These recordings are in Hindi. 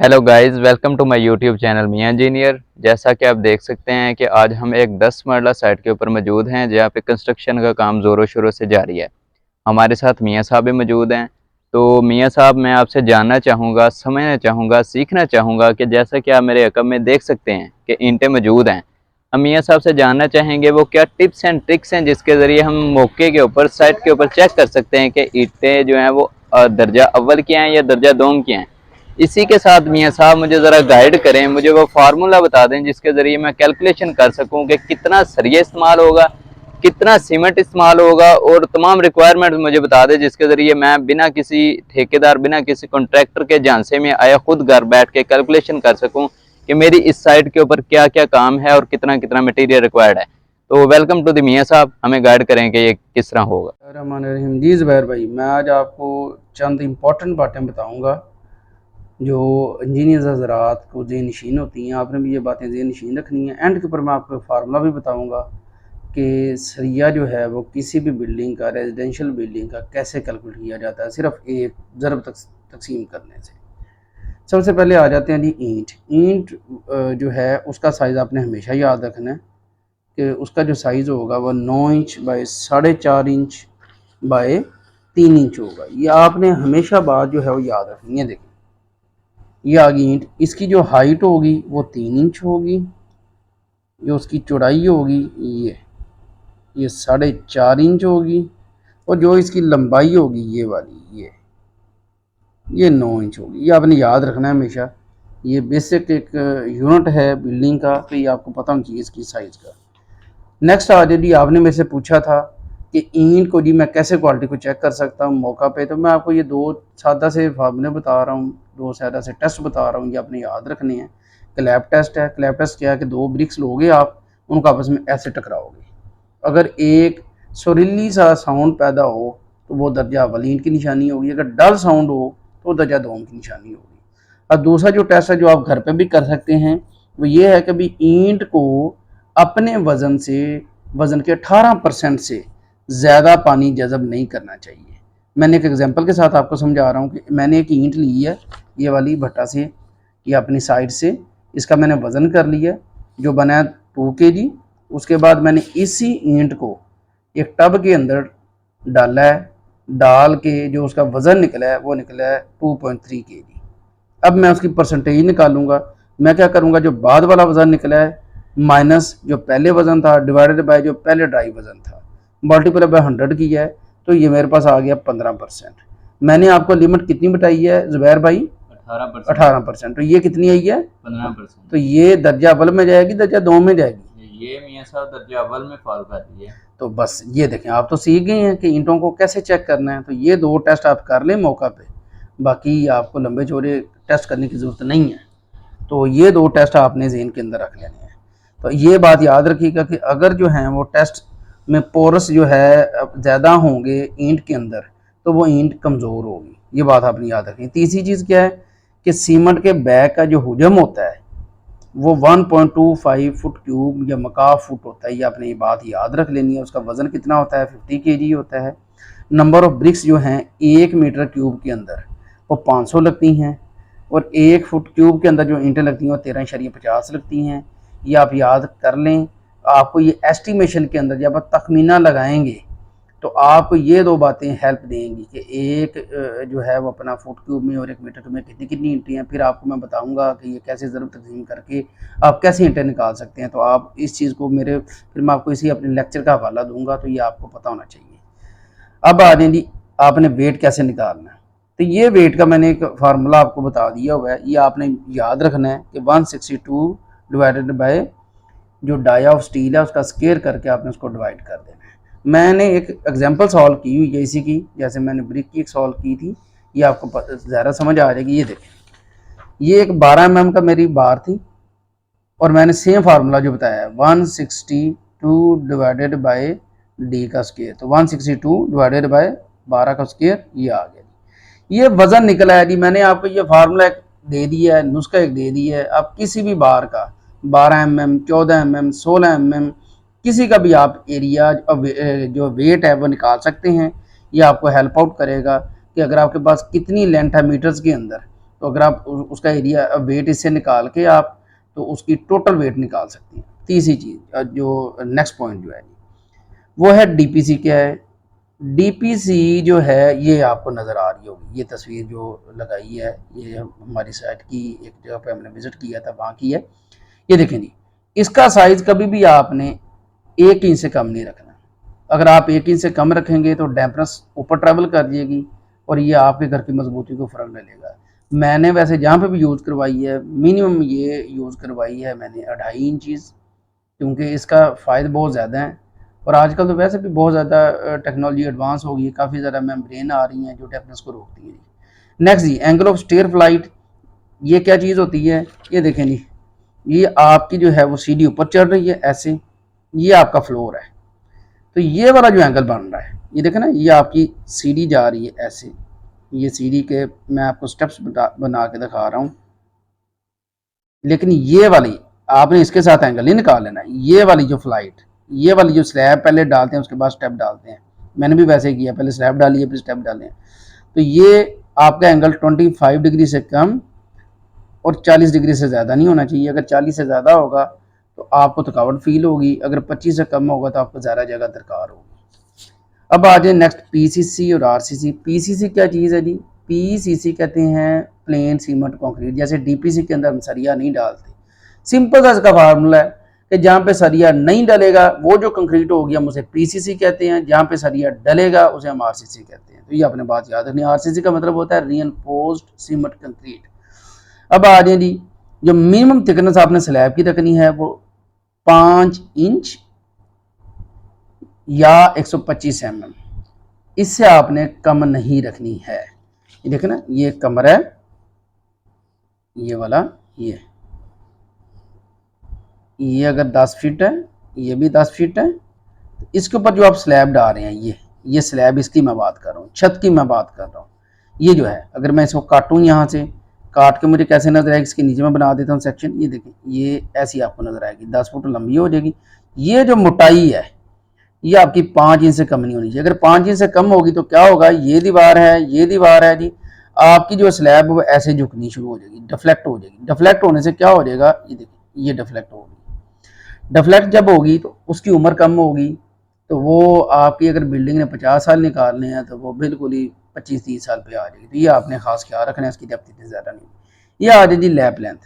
Hello guys, welcome to my YouTube channel Miyan engineer. जैसा कि आप देख सकते हैं कि आज हम एक 10 मरला साइट के ऊपर मौजूद हैं जहां पे कंस्ट्रक्शन का काम ज़ोरों शोरों से जारी है। हमारे साथ मियां साहब भी मौजूद हैं। तो मियां साहब, मैं आपसे जानना चाहूँगा, समझना चाहूँगा, सीखना चाहूँगा कि जैसा कि आप मेरे अकब में देख सकते हैं कि ईंटें मौजूद हैं। हम मियां साहब से जानना चाहेंगे वो क्या टिप्स एंड ट्रिक्स हैं जिसके ज़रिए हम मौके के ऊपर, साइट के ऊपर चेक कर सकते हैं कि ईंटें जो हैं वो दर्जा अव्वल की हैं या दर्जा दोम की हैं। इसी के साथ मियां साहब मुझे ज़रा गाइड करें, मुझे वो फार्मूला बता दें जिसके ज़रिए मैं कैलकुलेशन कर सकूं कि कितना सरिया इस्तेमाल होगा, कितना सीमेंट इस्तेमाल होगा, और तमाम रिक्वायरमेंट मुझे बता दें जिसके ज़रिए मैं बिना किसी ठेकेदार, बिना किसी कॉन्ट्रैक्टर के झांसे में आया खुद घर बैठ के कैलकुलेशन कर सकूँ कि मेरी इस साइट के ऊपर क्या क्या काम है और कितना कितना मटीरियल रिक्वायर्ड है। तो वेलकम टू द मियां साहब, हमें गाइड करें कि ये किस तरह होगा। रहमान रहीम। जी ज़ुबैर भाई, मैं आज आपको चंद इम्पॉर्टेंट बातें बताऊंगा जो इंजीनियर्स हज़रात को ज़हन नशीन होती हैं। आपने भी ये बातें ज़हन नशीन रखनी है। एंड के ऊपर मैं आपको फार्मूला भी बताऊंगा कि सरिया जो है वो किसी भी बिल्डिंग का, रेजिडेंशियल बिल्डिंग का, कैसे कैलकुलेट किया जाता है सिर्फ एक ज़रब तकसीम करने से। सबसे पहले आ जाते हैं जी ईंट। ईंट जो है उसका साइज़ आपने हमेशा याद रखना है कि उसका जो साइज़ होगा वह 9 inch by 4.5 inch by 3 inch होगा। ये आपने हमेशा बात जो है वो याद रखनी है। देखिए, ये आ गई ईंट। इसकी जो हाइट होगी वो 3 इंच होगी। जो उसकी चौड़ाई होगी ये 4.5 इंच होगी। और जो इसकी लंबाई होगी ये वाली ये 9 इंच होगी। ये आपने याद रखना है हमेशा। ये बेसिक एक यूनिट है बिल्डिंग का, तो ये आपको पता होना चाहिए इसकी साइज़ का। नेक्स्ट आ जाए जी, आपने मेरे से पूछा था कि ईंट को जी मैं कैसे क्वालिटी को चेक कर सकता हूँ मौका पे। तो मैं आपको ये दो सादा से फार्मूले बता रहा हूँ, दो सादा से टेस्ट बता रहा हूँ, ये आपने याद रखने हैं। क्लैप टेस्ट है। क्लैप टेस्ट क्या है कि दो ब्रिक्स लोगे आप, उनको आपस में ऐसे टकराओगे। अगर एक सुरीली सा साउंड पैदा हो तो वो दर्जा अव्वल ईंट की निशानी होगी। अगर डल साउंड हो तो दर्जा दोम की निशानी होगी। अब दूसरा जो टेस्ट है जो आप घर पे भी कर सकते हैं वो ये है कि भी ईंट को अपने वज़न के 18% से ज़्यादा पानी जज़ब नहीं करना चाहिए। मैंने एक एग्जांपल के साथ आपको समझा रहा हूँ कि मैंने एक ईंट ली है, ये वाली भट्टा से, ये अपनी साइड से, इसका मैंने वज़न कर लिया जो बना है 2 kg। उसके बाद मैंने इसी ईंट को एक टब के अंदर डाला है। डाल के जो उसका वज़न निकला है वो निकला है 2.3 kg। अब मैं उसकी परसेंटेज निकालूंगा। मैं क्या करूंगा, जो बाद वाला वज़न निकला है माइनस जो पहले वज़न था डिवाइडेड बाय जो पहले ड्राई वज़न था, मल्टीप्लाई बाय 100 किया है, तो ये मेरे पास आ गया 15%। मैंने आपको लिमिट कितनी बताई है ज़ुबैर भाई? 18%। तो ये कितनी आई है? 15%। तो ये दर्जा अव्वल में जाएगी, दर्जा दो में जाएगी? ये मियां साहब दर्जा अव्वल में फॉल कर रही है। तो बस ये देखें, आप तो सीख गए हैं कि ईंटों को कैसे चेक करना है। तो ये दो टेस्ट आप कर लें मौका पे, बाकी आपको लंबे चौड़े टेस्ट करने की ज़रूरत नहीं है। तो ये दो टेस्ट आपने ज़हन के अंदर रख लेने हैं। तो ये बात याद रखिएगा कि अगर जो है वो टेस्ट में पोरस जो है ज़्यादा होंगे ईंट के अंदर तो वो ईंट कमज़ोर होगी। ये बात आपने याद रखनी। तीसरी चीज़ क्या है कि सीमेंट के बैग का जो हुजम होता है वो 1.25 फुट क्यूब या मकाफ फुट होता है। ये आपने ये बात याद रख लेनी है। उसका वज़न कितना होता है? 50 kg होता है। नंबर ऑफ़ ब्रिक्स जो हैं 1 मीटर क्यूब के अंदर वो 500 लगती हैं, और 1 फुट क्यूब के अंदर जो ईंटें लगती हैं वो 13.50 लगती हैं। ये आप याद कर लें। आपको ये एस्टिमेशन के अंदर जब आप तखमीना लगाएंगे तो आपको ये दो बातें हेल्प देंगी कि एक जो है वो अपना फुट क्यूब में और 1 मीटर क्यूब में कितनी कितनी ईंटें हैं। फिर आपको मैं बताऊंगा कि ये कैसे ज़रूर तकसीम करके आप कैसे ईंटें निकाल सकते हैं। तो आप इस चीज़ को फिर मैं आपको इसी अपने लेक्चर का हवाला दूंगा, तो ये आपको पता होना चाहिए। अब आ जाए जी, आपने वेट कैसे निकालना है। तो ये वेट का मैंने एक फार्मूला आपको बता दिया हुआ है। ये आपने याद रखना है कि 162 डिवाइडेड बाय जो डाया ऑफ स्टील है उसका स्केयर करके आपने उसको डिवाइड कर देना है। मैंने एक एग्जांपल सॉल्व की हुई है इसी की, जैसे मैंने ब्रिक की एक सॉल्व की थी। ये आपको ज़्यादा समझ आ जाएगी। ये देखें, ये एक 12 mm का मेरी बार थी और मैंने सेम फार्मूला जो बताया है 162 डिवाइडेड बाय डी का स्केयर। तो 162 डिवाइडेड बाय 12 का स्केयर ये आ गया। ये वज़न निकला है जी। मैंने आपको ये फार्मूला एक दे दिया है, नुस्खा एक दे दिया है। आप किसी भी बार का 12 mm, 14 mm, 16 mm किसी का भी आप एरिया जो वेट है वो निकाल सकते हैं। ये आपको हेल्प आउट करेगा कि अगर आपके पास कितनी लेंथ है मीटर्स के अंदर, तो अगर आप उसका एरिया वेट इससे निकाल के आप तो उसकी टोटल वेट निकाल सकते हैं। तीसरी चीज़ जो नेक्स्ट पॉइंट जो है वो है डीपीसी क्या है। डीपीसी जो है ये आपको नज़र आ रही होगी, ये तस्वीर जो लगाई है ये हमारी साइट की एक जगह पे हमने विज़िट किया था वहाँ की है। ये देखें जी, इसका साइज़ कभी भी आपने 1 इंच से कम नहीं रखना। अगर आप 1 इंच से कम रखेंगे तो डैम्पनेस ऊपर ट्रैवल कर जाएगी और ये आपके घर की मजबूती को फ़र्क डालेगा। मैंने वैसे जहाँ पे भी यूज़ करवाई है मिनिमम ये यूज़ करवाई है मैंने 2.5 इंचज़, क्योंकि इसका फ़ायदे बहुत ज़्यादा हैं और आजकल तो वैसे भी बहुत ज़्यादा टेक्नोलॉजी एडवांस हो गई है, काफ़ी ज़्यादा मेम्ब्रेन आ रही हैं जो डैम्पनेस को रोकती हैं। Next G, angle of stair flight, ये क्या चीज़ होती है, ये देखें जी, ये आपकी जो है वो सीढ़ी ऊपर चढ़ रही है ऐसे, ये आपका फ्लोर है, तो ये वाला जो एंगल बन रहा है ये देखें ना, ये आपकी सीढ़ी जा रही है ऐसे, ये सीढ़ी के मैं आपको स्टेप्स बना के दिखा रहा हूँ, लेकिन ये वाली आपने इसके साथ एंगल नहीं निकाल लेना। ये वाली जो फ्लाइट, ये वाली जो स्लैब पहले डालते हैं उसके बाद स्टेप डालते हैं, मैंने भी वैसे ही किया, पहले स्लैब डाली है फिर स्टेप डाले हैं, तो ये आपका एंगल 25 डिग्री से कम और 40 डिग्री से ज़्यादा नहीं होना चाहिए। अगर 40 से ज़्यादा होगा तो आपको थकावट फील होगी, अगर 25 से कम होगा तो आपको ज़्यादा जगह दरकार होगी। अब आ जाए नेक्स्ट पीसीसी और आरसीसी। पीसीसी क्या चीज़ है जी, पीसीसी कहते हैं प्लेन सीमेंट कंक्रीट, जैसे डीपीसी के अंदर हम सरिया नहीं डालते। सिंपल सा इसका फार्मूला है कि जहाँ पे सरिया नहीं डलेगा वो जो कंक्रीट हो गया हम उसे पीसीसी कहते हैं, जहाँ पे सरिया डलेगा उसे हम आरसीसी कहते हैं। तो ये आपने बात याद रखनी है, आरसीसी का मतलब होता है रीइंफोर्स्ड सीमेंट कंक्रीट। अब आ जाए जी, जो मिनिमम थिकनेस आपने स्लैब की रखनी है वो 5 इंच या 125 mm, इससे आपने कम नहीं रखनी है। ये देखें ना, ये कमर है, ये वाला ये अगर 10 फीट है, ये भी 10 फीट है, तो इसके ऊपर जो आप स्लैब डाल रहे हैं ये स्लैब, इसकी मैं बात कर रहा हूँ, छत की मैं बात कर रहा हूँ। ये जो है अगर मैं इसको काटूँ, यहाँ से काट के मुझे कैसे नजर आएगी, इसके नीचे में बना देता हूँ सेक्शन, ये देखिए ये ऐसी आपको नजर आएगी, 10 फुट लंबी हो जाएगी। ये जो मोटाई है ये आपकी 5 इंच से कम नहीं होनी चाहिए। अगर 5 इंच से कम होगी तो क्या होगा, ये दीवार है जी, आपकी जो स्लैब वो ऐसे झुकनी शुरू हो जाएगी, डिफ्लेक्ट हो जाएगी। डिफ्लेक्ट होने से क्या हो जाएगा, ये देखिए ये डिफ्लेक्ट होगी। डिफ्लेक्ट जब होगी तो उसकी उम्र कम होगी, तो वो आपकी अगर बिल्डिंग ने 50 साल निकालने हैं तो वो बिल्कुल ही 25-30 साल पे आ जाएगी। तो ये आपने खास ख्याल रखना है, इसकी डेप्थ इतनी ज़्यादा नहीं। ये आ जाएगी लैप लेंथ।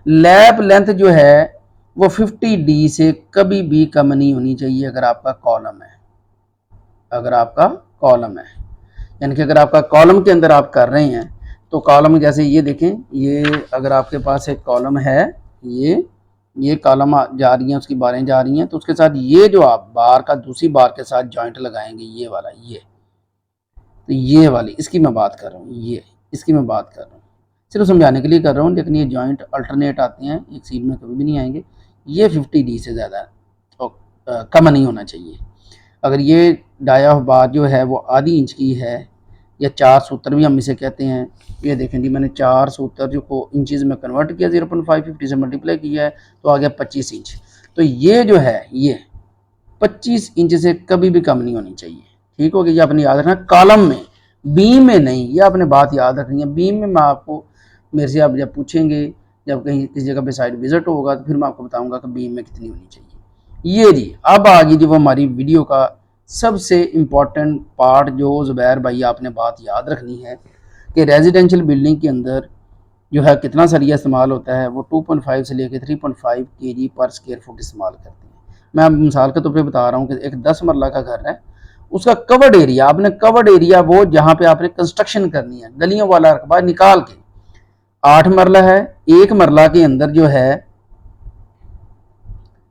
लैप लेंथ जो है वो 50D से कभी भी कम नहीं होनी चाहिए अगर आपका कॉलम है, अगर आपका कॉलम है, यानी कि अगर आपका कॉलम के अंदर आप कर रहे हैं तो कॉलम जैसे ये देखें, ये अगर आपके पास एक कॉलम है, ये कॉलम जा रही है, उसकी बारें जा रही हैं, तो उसके साथ ये जो आप बार का दूसरी बार के साथ जॉइंट लगाएंगे, ये वाला तो ये वाली इसकी मैं बात कर रहा हूँ, ये इसकी मैं बात कर रहा हूँ, सिर्फ समझाने के लिए कर रहा हूँ, लेकिन ये जॉइंट अल्टरनेट आते हैं, एक सीट में कभी भी नहीं आएंगे। ये 50D से ज़्यादा तो कम नहीं होना चाहिए। अगर ये डाया बार जो है वो आधी इंच की है, या 4 सूत्र भी हम इसे कहते हैं, ये देखें जी मैंने 4 सूत्र जो को इंचज़ में कन्वर्ट किया, 0.550 से मल्टीप्लाई किया है तो आ गया 25 इंच। तो ये जो है ये 25 इंच से कभी भी कम नहीं होनी चाहिए। ठीक हो गया, ये आपने याद रखना, कॉलम में, बीम में नहीं, ये आपने बात याद रखनी है। बीम में मैं आपको, मेरे से आप जब पूछेंगे, जब कहीं किसी जगह पे साइट विजिट होगा तो फिर मैं आपको बताऊंगा कि बीम में कितनी होनी चाहिए। ये जी अब आ गई जी वो हमारी वीडियो का सबसे इम्पॉर्टेंट पार्ट, जो ज़ुबैर भाई आपने बात याद रखनी है कि रेजिडेंशियल बिल्डिंग के अंदर जो है कितना सरिया इस्तेमाल होता है। वो 2.5 से लेकर 3.5 kg पर स्क्वायर फुट इस्तेमाल करते हैं। मैं अब मिसाल के तौर पे बता रहा हूँ कि एक 10 मरला का घर है, उसका कवर्ड एरिया, आपने कवर्ड एरिया वो जहाँ पे आपने कंस्ट्रक्शन करनी है, गलियों वाला रकबा निकाल के 8 मरला है, एक मरला के अंदर जो है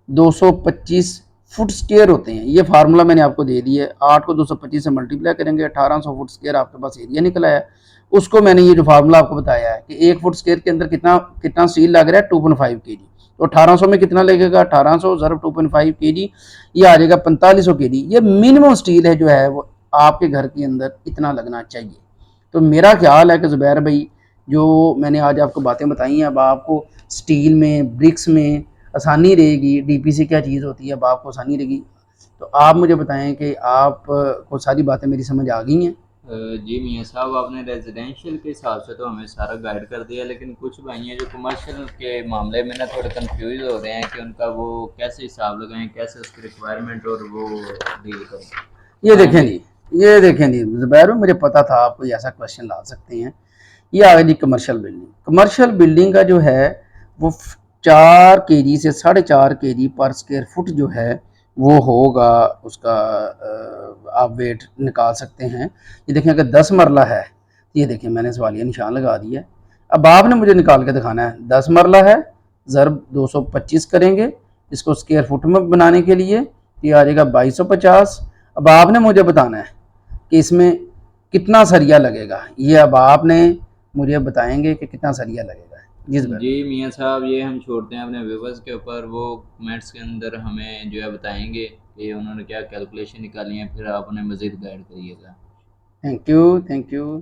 225 फुट स्क्वायर होते हैं। ये फार्मूला मैंने आपको दे दिया है, 8 को 225 से मल्टीप्लाई करेंगे 1800 फुट स्क्वायर आपके पास एरिया निकला है। उसको मैंने ये जो फार्मूला आपको बताया है कि 1 फुट स्क्वायर के अंदर कितना कितना स्टील लग रहा है, 2.5 kg, तो 1800 में कितना लगेगा, 1800 ज़रब 2.5 kg, ये आ जाएगा 4500 kg। ये मिनिमम स्टील है जो है वो आपके घर के अंदर इतना लगना चाहिए। तो मेरा ख्याल है कि ज़ुबैर भाई जो मैंने आज आपको बातें बताई हैं, अब आपको स्टील में, ब्रिक्स में आसानी रहेगी, डीपीसी क्या चीज़ होती है अब आपको आसानी रहेगी। तो आप मुझे बताएं कि आप को सारी बातें मेरी समझ आ गई हैं। जी मियाँ साहब, आपने रेजिडेंशियल के हिसाब से तो हमें सारा गाइड कर दिया, लेकिन कुछ भाई हैं जो कमर्शियल के मामले में ना थोड़े कंफ्यूज हो रहे हैं कि उनका वो कैसे हिसाब लगाएं, कैसे उसकी रिक्वायरमेंट और वो डील करें। ये तो देखें हमें जी, ये देखें जी ज़ुबैर भाई, मुझे पता था आप कोई ऐसा क्वेश्चन ला सकते हैं। ये आ गई जी कमर्शियल बिल्डिंग। कमर्शियल बिल्डिंग का जो है वो 4 kg से 4.5 kg पर स्क्वायर फुट जो है वो होगा उसका। आप वेट निकाल सकते हैं। ये देखें अगर 10 मरला है, ये देखें मैंने सवालिया निशान लगा दिया है। अब आपने मुझे निकाल के दिखाना है 10 मरला है, ज़रब 225 करेंगे इसको स्क्वायर फुट में बनाने के लिए, ये आ जाएगा 2250। अब आपने मुझे बताना है कि इसमें कितना सरिया लगेगा, ये अब आपने मुझे बताएंगे कि कितना सरिया लगेगा। जी ज़ुबैर जी मियाँ साहब, ये हम छोड़ते हैं अपने व्यूवर्स के ऊपर, वो कमेंट्स के अंदर हमें जो है बताएंगे कि उन्होंने क्या कैलकुलेशन निकाली है, फिर आप उन्हें मज़ीद गाइड करिएगा। Thank you, thank you.